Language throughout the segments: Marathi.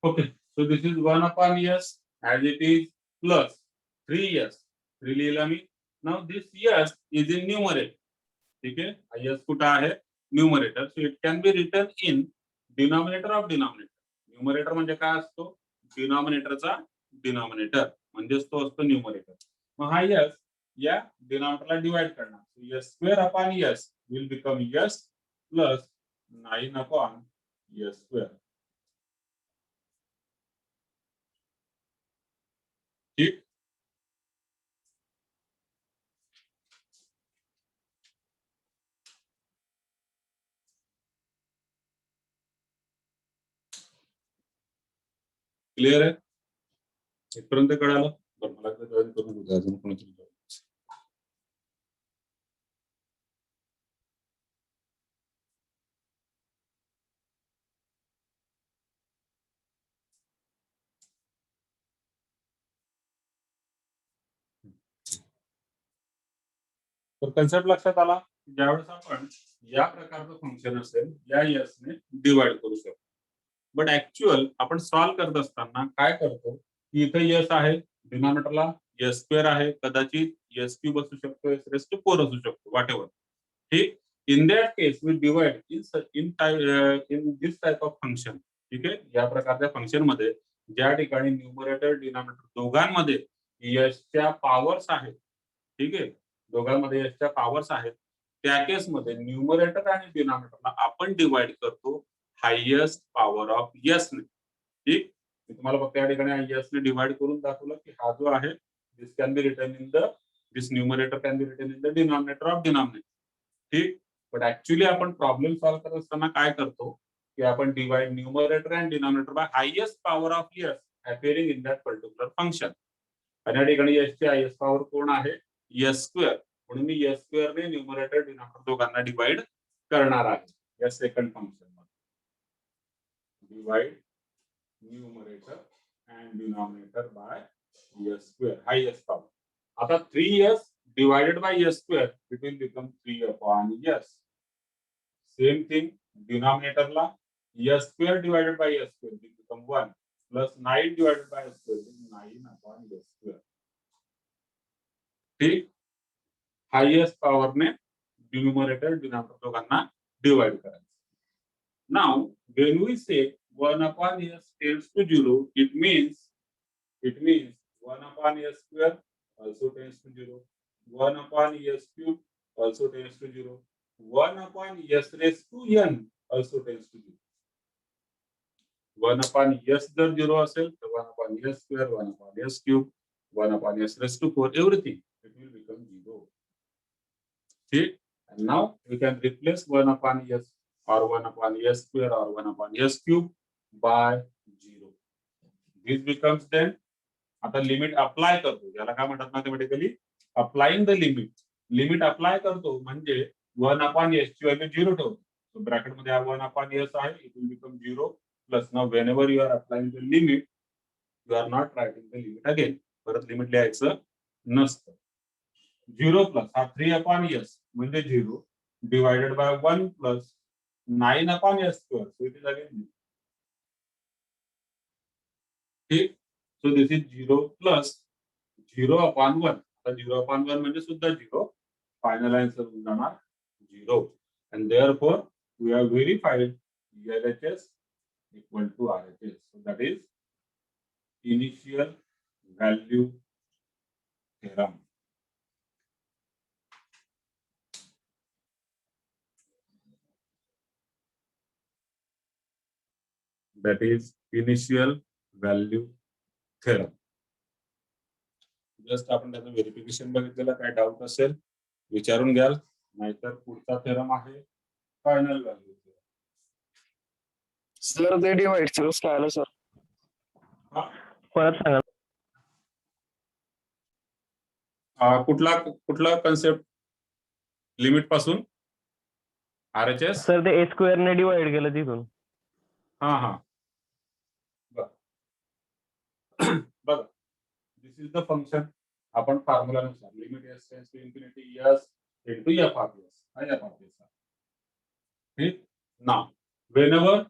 Okay, so this is 1 upon s as it is plus 3s. 3 लिहिला मी. Now this s is in numerator. ठीक है, s कुठं आहे? Numerator. So it can be written in denominator of denominator. Numerator म्हणजे काय असतो? डिनॉमिनेटरचा डिनॉमिनेटर म्हणजेच तो असतो न्यूमरेटर. मग हा s या डिनॉमिनेटरला डिवाइड करणार. So s square upon s will become s plus 9 upon s square. ठीक. क्लिअर आहे? इथपर्यंत कळालं? बरं, मला जॉईन करून घेऊ अजून कोणीतरी. तर कन्सेप्ट लक्षात आला. ज्यावेळेस आपण या प्रकारचं फंक्शन असेल या यस ने डिवाइड करू शकतो. बट ऍक्च्युअल आपण सॉल्व्ह करत असताना काय करतो की इथे यस आहे, डिनॉमिनेटरला यस स्क्वेअर आहे, कदाचित यस क्यूब असू शकतो, एस रेस टू 4 असू शकतो, व्हॉटएव्हर. ठीक. In that case we divide in this type of function. ठीक आहे, या प्रकारच्या फंक्शन मध्ये ज्या ठिकाणी न्यूमरेटर डिनॉमिनेटर दोघांमध्ये यसच्या पॉवर्स आहेत. ठीक आहे, दोघांमध्ये यसच्या पॉवर्स आहेत, त्या केसमध्ये न्यूमरेटर आणि डिनॉमिनेटरला आपण डिवाइड करतो हायेस्ट पॉवर ऑफ यस ने. ठीक. मी तुम्हाला फक्त या ठिकाणी यस ने डिवाइड करून दाखवलं की हा जो आहे this can be written in the this numerator can be written in the denominator of denominator. ठीक. बट ऍक्च्युअली आपण प्रॉब्लेम सॉल्व्ह करत असताना काय करतो की आपण divide numerator and denominator by highest power of S appearing in that particular function. आणि या ठिकाणी यसची हायेस्ट पॉवर कोण आहे? S square. म्हणून मी यस स्क्वेअर ने न्यूमरेटर डिनॉमिनेटर दोघांना डिवाइड करणार आहे या सेकंड फंक्शन मध्ये. Divide numerator and denominator bye yes square highest power. आता 3s divided by s square it will become 3 upon s. Same thing, denominator ला s square divided by s square will become 1 plus 9 divided by s square is 9 upon s square. ठीक. हायेस्ट पॉवर ने न्यूमरेटर डिनॉमिनेटर दोघांना डिवाइड करायचं. Now when we say 1 upon s tends to 0, it means 1 upon s square also tends to 0. 1 upon s cube also tends to 0. 1 upon s raised to n also tends to 0. 1 upon s जर 0 असेल तर 1 upon s square, 1 upon s cube, 1 upon s raised to 4, everything it will become 0. ठीक. And now we can replace 1 upon s or 1 upon s square or 1 upon s cube by 0. This becomes then आता लिमिट अप्लाय करतो, याला काय म्हणतात mathematically applying the limit. Limit apply करतो म्हणजे 1 अपॉन s ची व्हॅल्यू 0 ठेवतो. सो ब्रॅकेट मध्ये 1 अपॉन s आहे, it will become 0 plus. Now whenever you are applying the limit you are not writing the limit again. परत लिमिट लिहायचं नसतं. 0 प्लस हा 3 अपॉन s म्हणजे 0 divided by 1 plus 9 upon s square. So it is again 0. ठीक. So this is 0 plus 0 upon 1. आता 0 upon 1 म्हणजे सुद्धा 0. Final answer होऊन जाणार 0. And therefore we have verified LHS equal to RHS. So that is initial value theorem. That is initial value theorem. Just आपण त्याचं व्हेरिफिकेशन बघितलेलं. काय डाऊट असेल विचारून घ्याल, नाहीतर पुढचा थेरम आहे फायनल व्हॅल्यू थेरम. सर ते डिवाइडचं कसं काय आलं सर? परत सांगा. कुठला कन्सेप्ट लिमिट पासून? आरएचएस सर ते ए स्क्वेअर ने डिवाइड केलं तिथून. हा बघा, दिस इज द फंक्शन. आपण फॉर्म्युला नुसार limit s tends to infinity s into f of s. ठीक. नाउ व्हेनेवर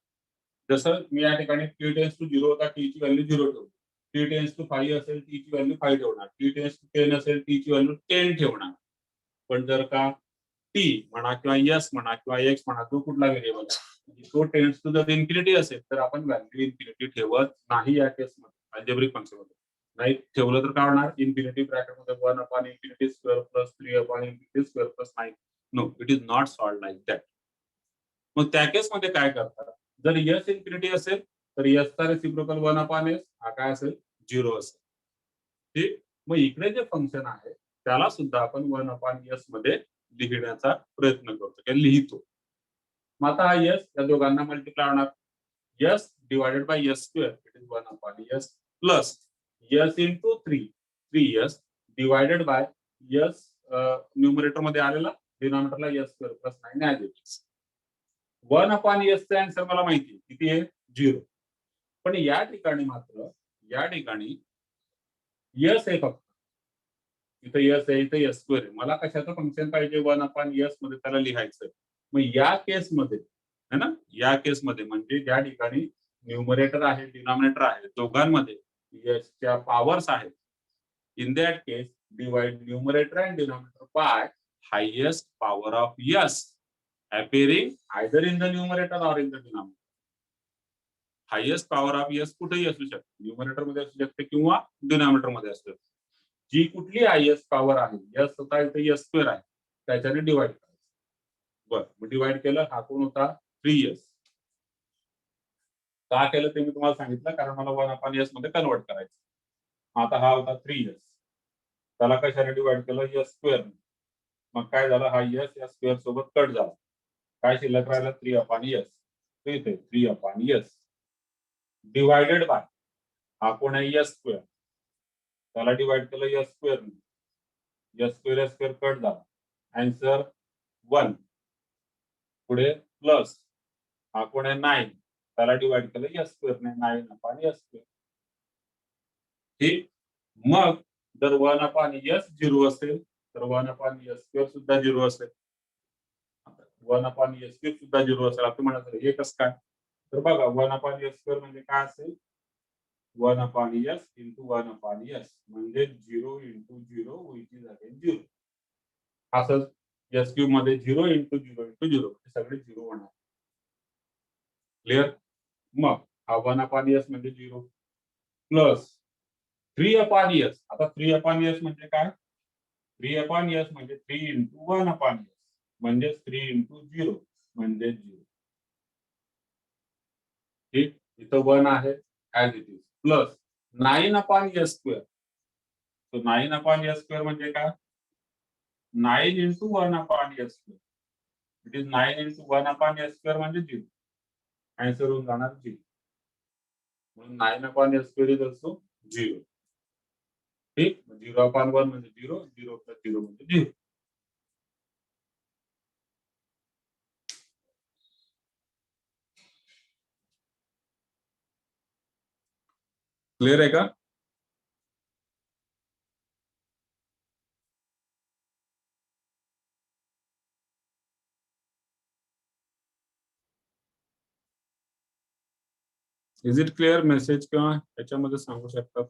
जसं मी या ठिकाणी t टेन्स टू 0 होता, t ची व्हॅल्यू 0 ठेवली. t टेन्स टू 5 असेल, t ची व्हॅल्यू 5 ठेवणार. t टेन्स टू 10 असेल, t ची व्हॅल्यू 10 ठेवणार. पण जर का t म्हणा किंवा s म्हणा किंवा x म्हणा, तो कुठला व्हेरिएबल आहे, तो टेन्स टू जर इन्फिनिटी असेल तर आपण व्हॅल्यू इन्फिनिटी ठेवत नाही या केसमध्ये, अल्जेब्रिक फंक्शन मध्ये. नाही ठेवलं तर काय होणार, इन्फिनिटी ब्रॅकेट मध्ये 1 upon infinity square plus 3 upon infinity square plus 9. No, it is not solved like that. मग त्या केसमध्ये काय करतात, जर s इन्फिनिटी असेल तर s चा रेसिप्रोकल 1 अपॉन s हा काय असेल, 0 असेल. ठीक. मग इकडे जे फंक्शन आहे त्याला सुद्धा आपण 1 अपॉन s मध्ये लिहिण्याचा प्रयत्न करतो किंवा लिहितो. मग आता हा s या दोघांना मल्टिप्लाय होणार, s divided by s square, it is 1 upon s plus s into 3s divided by s numerator मध्ये आलेला, डिनॉमिनेटरला s square plus 9 as it is. 1 upon s चा आन्सर मला माहिती आहे किती आहे, 0. पण या ठिकाणी मात्र या ठिकाणी s आहे फक्त, इथं s आहे, इथं s स्क्वेअर आहे. मला कशाचं फंक्शन पाहिजे, 1 अपॉन s मध्ये त्याला लिहायचं. मग या केसमध्ये है ना, या केसमध्ये म्हणजे ज्या ठिकाणी न्यूमरेटर आहे, डिनॉमिनेटर आहे, दोघांमध्ये s च्या पॉवर्स आहेत. In that case, divide numerator and denominator by highest power of s appearing either in the numerator or in the denominator. Highest power of s कुठेही असू शकते, न्यूमरेटर मध्ये असू शकते किंवा डिनॉमिनेटर मध्ये असू शकते. जी कुठली हायेस्ट पॉवर आहे, s होता इथे s स्क्वेअर आहे, त्याच्याने डिवाइड करायचं. बरं, मग डिवाइड केलं, हा कोण होता, 3s. का केलं ते मी तुम्हाला सांगितलं, कारण मला 1 अपॉन s मध्ये कन्वर्ट करायचं. आता हा होता 3s, त्याला कशाने डिवाइड केलं, s स्क्वेअर. मग काय झालं, हा s या स्क्वेअर सोबत कट झाला, काय शिल्लक राहिलं, 3 अपॉन s. इथे 3 अपॉन s डिवायडेड बाय हा कोण आहे, s स्क्वेअर, त्याला डिवाइड केलं s square, s square cut झाला, आन्सर 1. पुढे प्लस हा कोण आहे, 9, त्याला डिवाइड केलं s स्क्वेअर ने, 9 अपॉन s स्क्वेअर. ठीक. मग जर 1 अपॉन s 0 असेल तर 1 अपॉन s स्क्वेअर सुद्धा 0 असेल. 1 अपॉन s क्यूब सुद्धा 0 असेल. आपण म्हणायचं हे कसं काय, तर बघा 1 अपॉन s स्क्वेअर म्हणजे काय असेल, 1 upon s into 1 upon s म्हणजे 0 इंटू 0 which is again 0. असंच s क्यूब मध्ये 0 इंटू 0 इंटू 0 सगळे 0 होणार. क्लिअर. मग हा 1 अपॉन s म्हणजे 0 प्लस 3 अपॉन s. आता 3 अपॉन s म्हणजे काय, 3 अपॉन s म्हणजे 3 इंटू 1 अपॉन s म्हणजे 3 इंटू 0 म्हणजे 0. ठीक. इथं 1 आहे as it is, plus 9 upon s square. तो 9 अपॉन s स्क्वेअर म्हणजे काय, 9 into 1 upon s square. It is 9 into 1 upon s square म्हणजे 0. आन्सर होऊन जाणार 0. म्हणून 9 upon s square is also 0. ठीक. 0 अपॉन 1 म्हणजे 0, 0 प्लस 0 म्हणजे 0. क्लिअर आहे का? इज इट क्लिअर मेसेज किंवा याच्यामध्ये सांगू शकतात?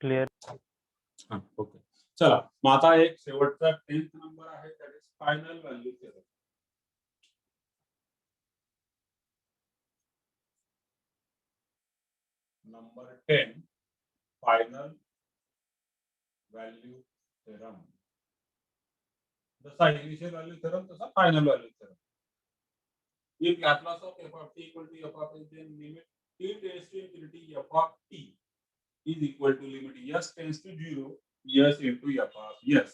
क्लिअर. हां, ओके. चला, मग आता एक शेवटचा 10th नंबर आहे, that is final value theorem. Number 10, final value theorem. जसा इनिशियल व्हॅल्यू थेरम तसा final value theorem. If Laplace of f of t equal to f of s, then limit t tends to infinity f of t is equal to limit s tends to 0 s into f of s.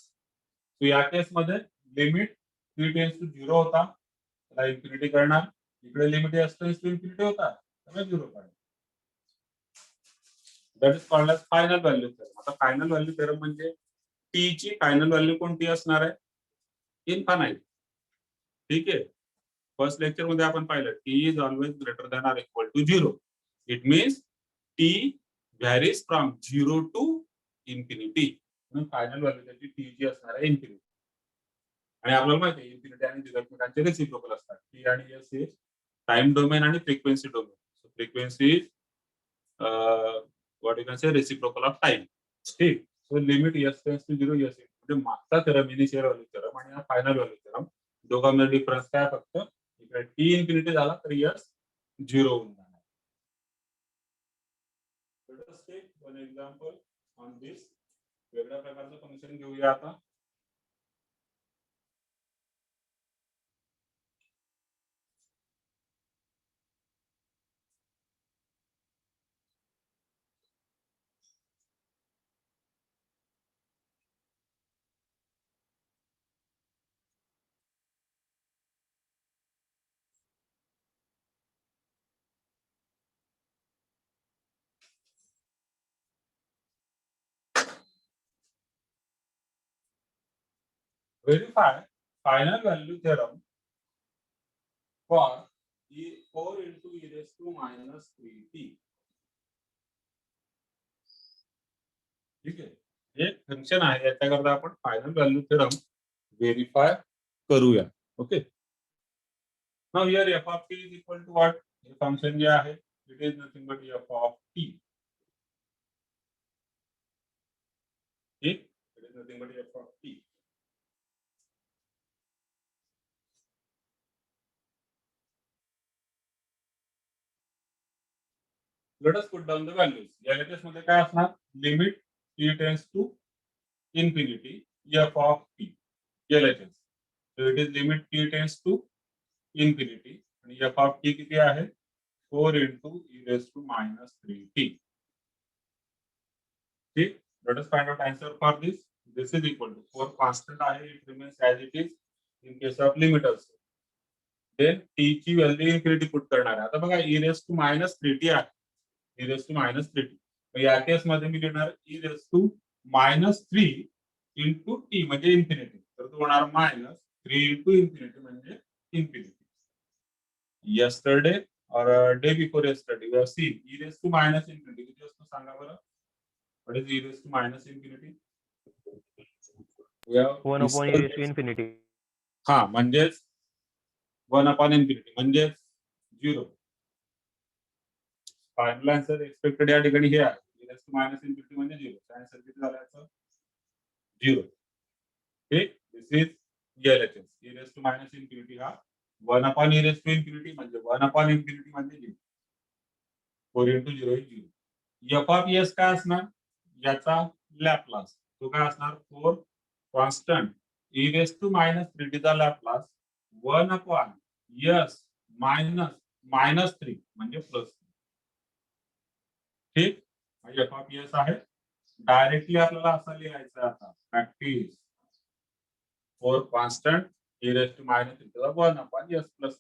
So या केस मध्ये लिमिट t tends to 0 होता, त्याला इन्फिनिटी करणार, इकडे limit s tends to infinity होता, त्याला 0 करणार. That is called as final value theorem. आता फायनल व्हॅल्यू थेरम म्हणजे t ची फायनल व्हॅल्यू कोणती असणार आहे, इन्फानाइट. ठीक आहे. फर्स्ट लेक्चर मध्ये आपण पाहिलं t is always greater than or equal to 0. It means t varies from 0 to infinity. म्हणून फायनल व्हॅल्यू त्याची t ची असणार आहे इन्फिनिटी. आणि आपल्याला माहिती आहे इन्फिनिटी आणि झिरो एकमेकांचे रेसिप्रोकल असतात. टी आणि एस हे टाइम डोमेन आणि frequency domain. Frequency is what you can say reciprocal of time. ठीक. So limit S tends to 0 S म्हणजे मागचा थेरम इनिशियल व्हॅल्यू थेरम आणि हा फायनल व्हॅल्यू थेरम दोघांमध्ये डिफरन्स काय फक्त इकडे टी इन्फिनिटी झाला तर एस 0 होऊन जाणार. Let us take one example on this. वेगळ्या प्रकारचं फंक्शन घेऊया आता. Verify final value theorem for 4 into e raised to minus 3t. ठीक आहे. हे फंक्शन आहे याच्याकरता आपण फायनल व्हॅल्यू थेरम व्हेरीफाय करूया. Okay. Now here f of t is equal to what? हे फंक्शन जे आहे it is nothing but f of t. ठीक. It is nothing but f of t. Let us put down the values. या केस मध्ये काय असणार? Limit t tends to infinity f of t. LHS. So it is limit t tends to infinity आणि f of t किती आहे? 4 into e raised to minus 3t. ठीक. Let us find out answer for this. This is equal to 4 constant आहे. It remains as it is in case of limit also. Then t ची व्हॅल्यू इन्फिनिटी पुट करणार आहे. आता बघा e raised to minus 3t आहे. e raised to minus 3t. या केस मध्ये मी लिहिणार e raised to minus 3 into t म्हणजे इन्फिनिटी. तर तो होणार minus 3 into infinity म्हणजे infinity. Yesterday or day before yesterday we have seen e raised to minus infinity. किती असतो सांगा बरं? What is e raised to minus infinity? We have 1 upon e raised to infinity. हा म्हणजेच 1 upon infinity म्हणजेच 0. फायनल आन्सर एक्सपेक्टेड या ठिकाणी हे आहे. e raised to minus infinity म्हणजे 0. आन्सर किती झाला याचा? 0. ठीक. दिस is LHS. e raised to minus infinity हा 1 upon e raised to infinity म्हणजे 1 upon infinity म्हणजे 0. 4 into 0 is 0. f of s काय असणार? याचा लॅपलास. तो काय असणार? 4 constant e raised to minus 3t चा लॅपलास 1 upon s minus 3 म्हणजे प्लस. ठीक. f of s आहे. डायरेक्टली आपल्याला असं लिहायचं आता practice 4 constant e raised to minus 3 to the 1 upon s plus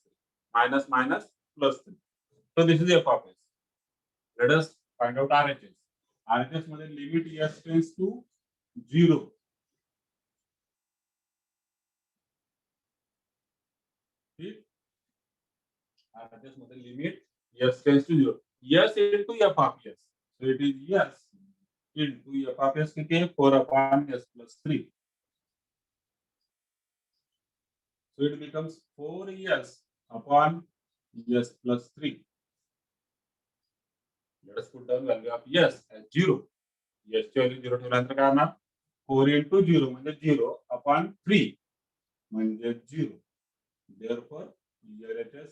3 minus plus 3. So this is f of s. Let us find out RHS. RHS मध्ये limit s tends to 0. ठीक. RHS मध्ये limit s tends to 0. s into f of s. So it is s into f of s किती आहे? 4 upon s plus 3. So it becomes 4s upon s plus 3. Let us put down value of s as 0. s ची व्हॅल्यू 0 ठेवल्यानंतर काय होणार? 4 into 0 म्हणजे 0 upon 3 म्हणजे 0. Therefore, LHS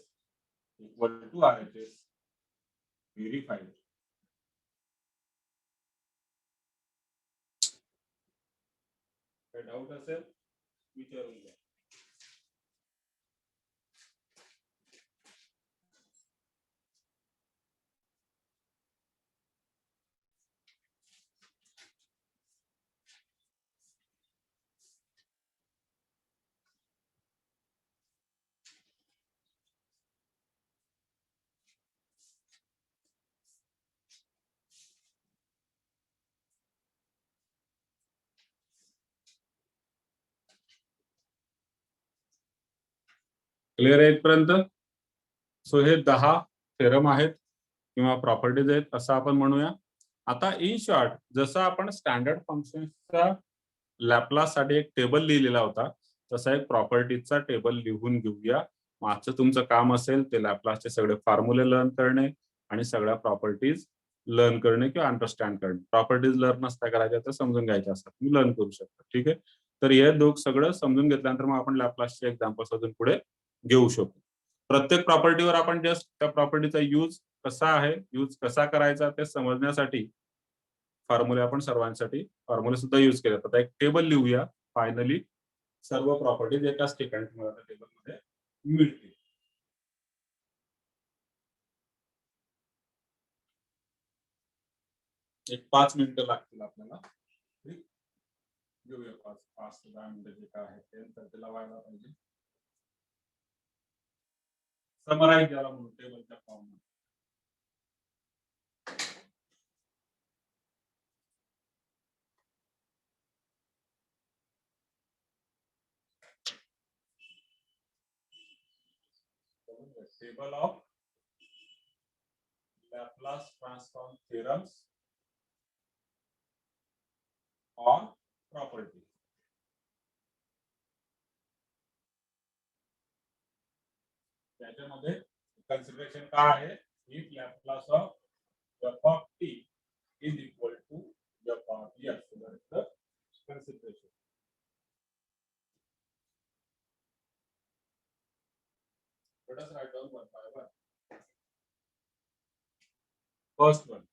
equal to RHS. Verified. काय डाऊट असेल विचारून घ्या. क्लिअर आहे इथपर्यंत? सो हे 10 थेरम आहेत किंवा प्रॉपर्टीज आहेत असं आपण म्हणूया. आता इन शॉर्ट जसं आपण स्टँडर्ड फंक्शन्सचा लॅपलास साठी एक टेबल लिहिलेला होता तसा एक प्रॉपर्टीजचा टेबल लिहून घेऊया. मागचं तुमचं काम असेल ते लॅपलासचे सगळे फॉर्म्युले लर्न करणे आणि सगळ्या प्रॉपर्टीज लर्न करणे किंवा अंडरस्टँड करणे. प्रॉपर्टीज लर्न नसता करायच्या तर समजून घ्यायच्या असतात. तुम्ही लर्न करू शकता. ठीक आहे. तर हे दोघं सगळं समजून घेतल्यानंतर मग आपण लॅपलासचे एक्झाम्पल्स अजून पुढे घेऊ शकतो. प्रत्येक प्रॉपर्टीवर आपण जस्ट त्या प्रॉपर्टीचा यूज कसा आहे, यूज कसा करायचा ते समजण्यासाठी फॉर्म्युले आपण सर्वांसाठी फॉर्म्युले सुद्धा यूज केले. आता एक टेबल लिहूया. फायनली सर्व प्रॉपर्टीज एकाच ठिकाणी तुम्हाला त्या टेबलमध्ये मिळतील. एक 5 मिनिटं लागतील आपल्याला. ठीक. घेऊया 5 ते 10 मिनिटं जे काय आहे ते त्याला व्हायला पाहिजे. समराईज ज्याला म्हणून टेबलच्या फॉर्ममध्ये. Table of Laplace transform theorems on property. त्याच्यामध्ये कन्सिडरेशन काय आहे? If Laplace of f of t is equal to f of s. So that is the consideration. Let us write down one by one. First one,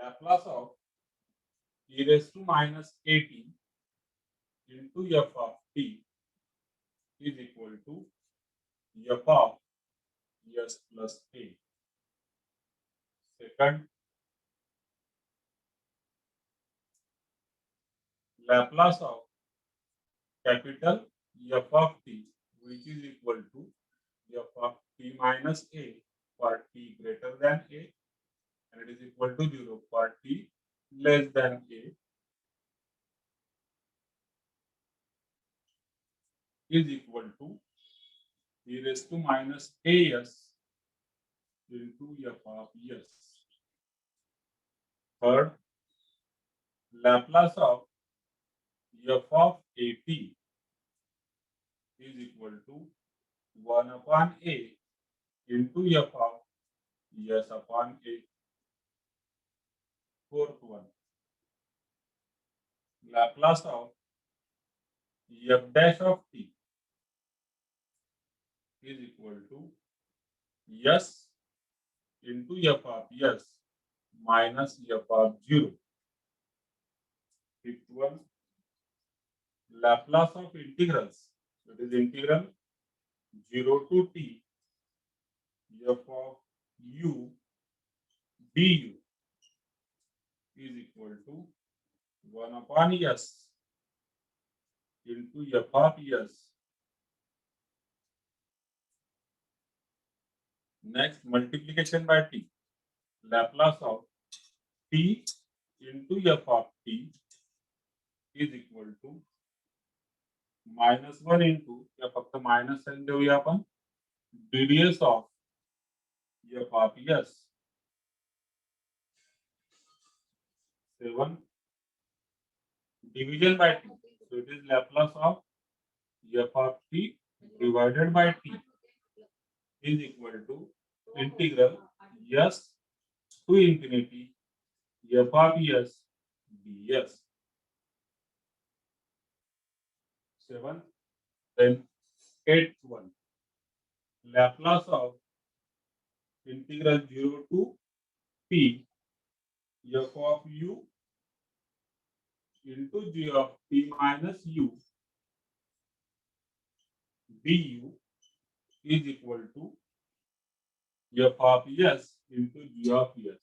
Laplace of e raised to minus at into f of t is equal to f of s plus a. Second, Laplace of capital F of t, which is equal to f of t minus a for t greater than a, and it is equal to 0 for t less than a, is equal to e raised to minus as into f of s. Third, Laplace of f of at is equal to 1 upon a into f of s upon a. Fourth one, Laplace of f dash of t is equal to s into f of s minus f of 0. Fifth one, Laplace of integrals, that is integral 0 to t f of u du is equal to 1 upon s into f of s. Next, multiplication by t. Laplace of t into f of t is equal to minus 1 into या फक्त मायनस साइन देऊया आपण ddS of f of s. 7, division by t. So it is Laplace of f of t divided by t is equal to integral s to infinity f of s ds. 7. Then 8th one, Laplace of integral 0 to t f of u into g of t minus u du is equal to f of s into g of s.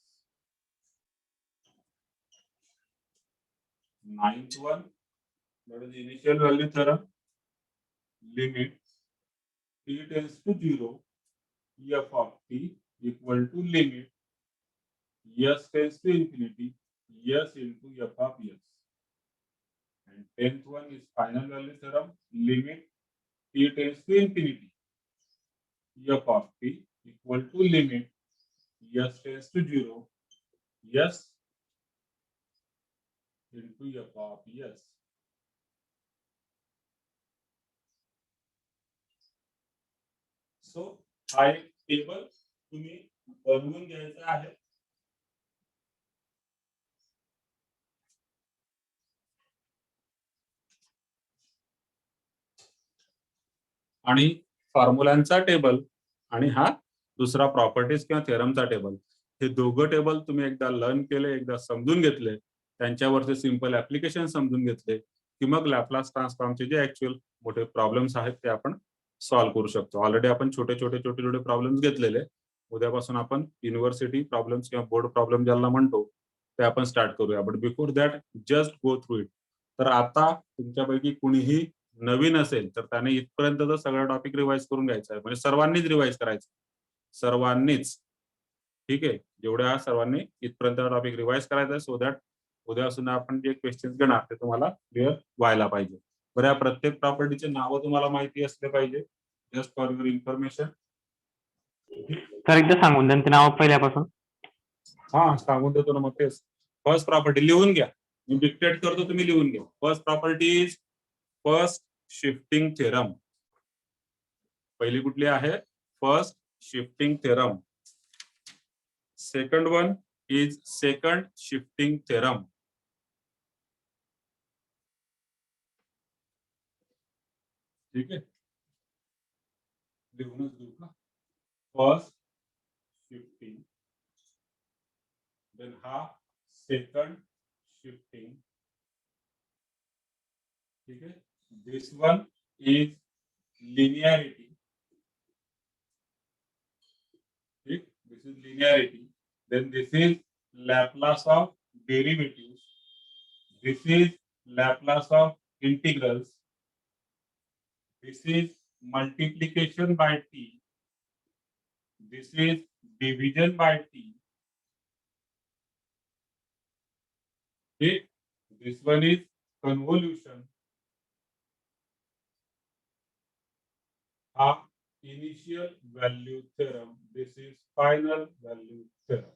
9th one, that is initial value theorem. Limit t tends to 0 f of t equal to limit s tends to infinity s into f of s. And 10th one is final value theorem. Limit t tends to infinity f of t equal to limit s tends to 0 s into f of s. So हा एक टेबल तुम्ही बनवून घ्यायचा आहे. आणि फॉर्म्युलांचा टेबल आणि हा दुसरा प्रॉपर्टीज किंवा थेरमचा टेबल. हे दोघं टेबल तुम्ही एकदा लर्न केले, एकदा समजून घेतले, त्यांच्यावरचे सिंपल ऍप्लिकेशन समजून घेतले की मग लॅपलास ट्रान्सफॉर्मचे जे ऍक्च्युअल मोठे प्रॉब्लेम्स आहेत ते आपण सॉल्व्ह करू शकतो. ऑलरेडी आपण छोटे छोटे प्रॉब्लेम्स घेतलेले. उद्यापासून आपण युनिव्हर्सिटी प्रॉब्लेम्स किंवा बोर्ड प्रॉब्लेम ज्याला म्हणतो ते आपण स्टार्ट करूया. But before that just go through it. तर आता तुमच्यापैकी कुणीही नवीन असेल तर त्याने इथपर्यंत सगळा टॉपिक रिवाइज करून घ्यायचा आहे. म्हणजे सर्वांनीच रिवाइज करायचं, सर्वांनीच. ठीक आहे, जेवढ्या सर्वांनी इथपर्यंत टॉपिक रिवाइज करायचा आहे, सो दॅट उद्यापासून आपण जे क्वेश्चन घेणार ते तुम्हाला क्लिअर व्हायला पाहिजे. बरं, या प्रत्येक प्रॉपर्टीचे नावं तुम्हाला माहिती असले पाहिजे. Just for your information. Sir एकदा सांगून द्या ते नाव पहिल्यापासून. हा, सांगून देतो ना. मग तेच फर्स्ट प्रॉपर्टी लिहून घ्या. मी डिक्टेट करतो, तुम्ही लिहून घ्या. First property is first shifting theorem. पहिली कुठली आहे? First shifting theorem. Second one is second shifting theorem. ठीक आहे, लिहूनच घेऊ का? फर्स्ट शिफ्टिंग, देन हा सेकंड शिफ्टिंग. ठीक आहे, दिस वन इज linearity. ठीक, this is linearity. Then this is Laplace of derivatives. This is Laplace of integrals. This is multiplication by t. This is division by t. Okay, this one is convolution. Initial value theorem. This is final value theorem.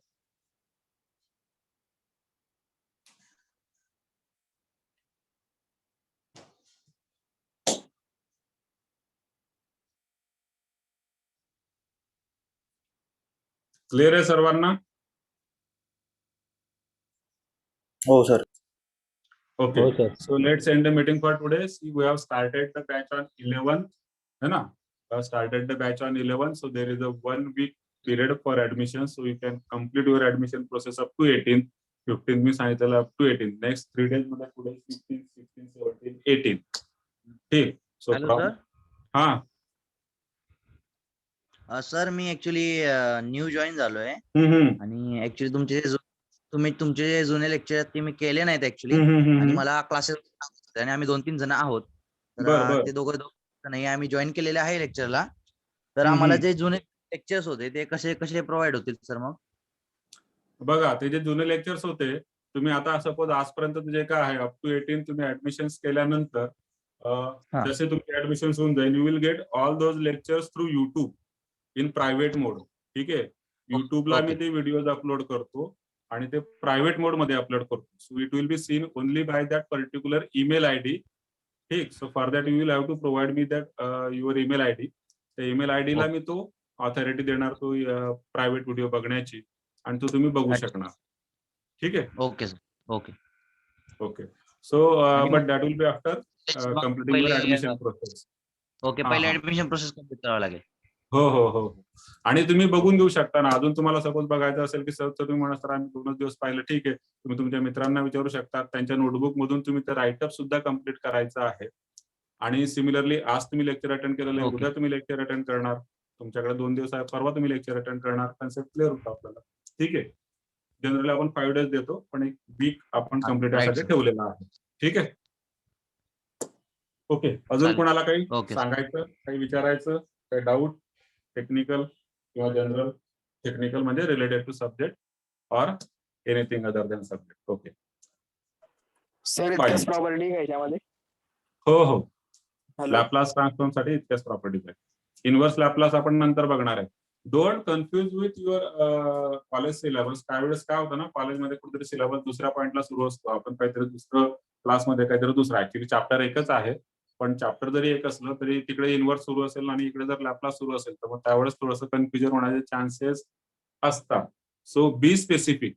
Clear आहे सर्वांना? हो सर. Okay. हो sir. So let's end the meeting for today. See, we have started the batch on 11th. है ना? We have started the batch on 11th. So there is a 1 week period for admission. So you can complete your admission process up to 18th. 15th मी सांगितलं up to 18th. Next 3 days मध्ये पुढे 15, 16, 17, 18. ठीक. So hello from sir. हा सर मी ऍक्च्युली न्यू जॉईन झालोय हम्म आणि ऍक्च्युली तुमचे जे जुने लेक्चर ते मी केले नाहीत ऍक्च्युली. आणि मला क्लासेस आणि आम्ही 2-3 जण आहोत. तर बर ते दोघं नाही, आम्ही जॉईन केलेले आहे लेक्चरला. तर आम्हाला जे जुने लेक्चर्स होते ते कसे कसे प्रोव्हाइड होतील सर? मग बघा, ते जे जुने लेक्चर्स होते, तुम्ही आता सपोज आजपर्यंत जे काय आहे अप टू 18 तुम्ही ऍडमिशन केल्यानंतर जसे तुमचे ऍडमिशन होऊन जाईल, you will get all those lectures through YouTube in private mode. ठीक आहे, युट्यूबला मी ते व्हिडिओज अपलोड करतो आणि ते प्रायव्हेट मोड मध्ये अपलोड करतो. So it will be seen only by that particular email ID. ठीक, so for that you will have to provide me that your email ID. त्या ईमेल आयडीला मी तो ऑथॉरिटी देणार, तो प्रायव्हेट व्हिडिओ बघण्याची, आणि तो तुम्ही बघू शकणार. ठीक आहे. Okay sir. Okay okay. So but that will be after completing your admission process. Okay, पहिले ऍडमिशन प्रोसेस कम्प्लीट करावं लागेल. हो हो हो. आणि तुम्ही बघून घेऊ शकता ना. अजून तुम्हाला सपोज बघायचं असेल की सर तुम्ही म्हणा सर आम्ही 2 दिवस पाहिलं, ठीक आहे, तुम्ही तुमच्या मित्रांना विचारू शकता. त्यांच्या नोटबुक मधून तुम्ही ते राईटअप सुद्धा कम्प्लीट करायचं आहे. आणि सिमिलरली आज तुम्ही लेक्चर अटेंड केलेलं आहे, उद्या तुम्ही लेक्चर अटेंड करणार, तुमच्याकडे 2 दिवस आहे, परवा तुम्ही लेक्चर अटेंड करणार. कन्सेप्ट क्लिअर होतो आपल्याला. ठीक आहे, जनरली आपण 5 डेज देतो, पण एक वीक आपण कम्प्लीट यासाठी ठेवलेला आहे. ठीक आहे. ओके, अजून कोणाला काही सांगायचं, काही विचारायचं, काही डाऊट, टेक्निकल किंवा जनरल? टेक्निकल म्हणजे related to subject or anything other than subject. Okay sir, इतक्याच प्रॉपर्टी घ्यायच्यामध्ये? हो हो, लॅपलास ट्रान्सफॉर्म साठी इतक्याच प्रॉपर्टीज आहेत. इनव्हर्स लॅपलास आपण नंतर बघणार आहे. Don't confuse with your college syllabus. त्यावेळेस काय होतं ना, कॉलेजमध्ये कुठेतरी सिलेबस दुसऱ्या पॉईंटला सुरू असतो, आपण काहीतरी दुसरं क्लासमध्ये काहीतरी दुसरं. ऍक्च्युली चॅप्टर एकच आहे, पण चॅप्टर जरी एक असलं तरी तिकडे इन्व्हर्स सुरू असेल आणि इकडे जर लॅपलास सुरू असेल तर मग त्यावेळेस थोडंसं कन्फ्युजन होण्याचे चान्सेस असतात. So be specific.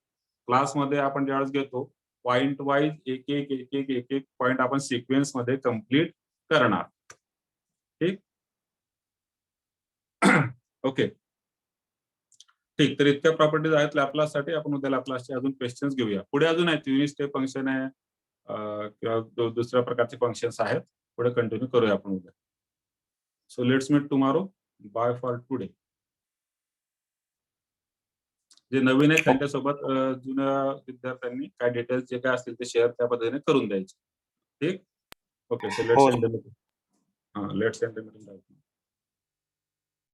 क्लासमध्ये आपण ज्यावेळेस घेतो पॉइंट वाईज एक एक पॉइंट आपण सिक्वेन्स मध्ये कम्प्लीट करणार. ठीक. ओके ठीक. तर इतक्या प्रॉपर्टीज आहेत लॅपलाससाठी. आपण उद्या लॅपलासचे अजून क्वेश्चन्स घेऊया. पुढे अजून आहेत युनिट स्टेप फंक्शन आहे किंवा दुसऱ्या प्रकारचे फंक्शन्स आहेत. पुढे कंटिन्यू करूया आपण उद्या. So let's meet tomorrow. Bye for today. जे नवीन आहेत त्यांच्यासोबत जुन्या विद्यार्थ्यांनी काय डिटेल्स जे काय असतील ते शेअर त्या पद्धतीने करून द्यायचे. ठीक. Okay so let's end the meeting. Let's end the meeting.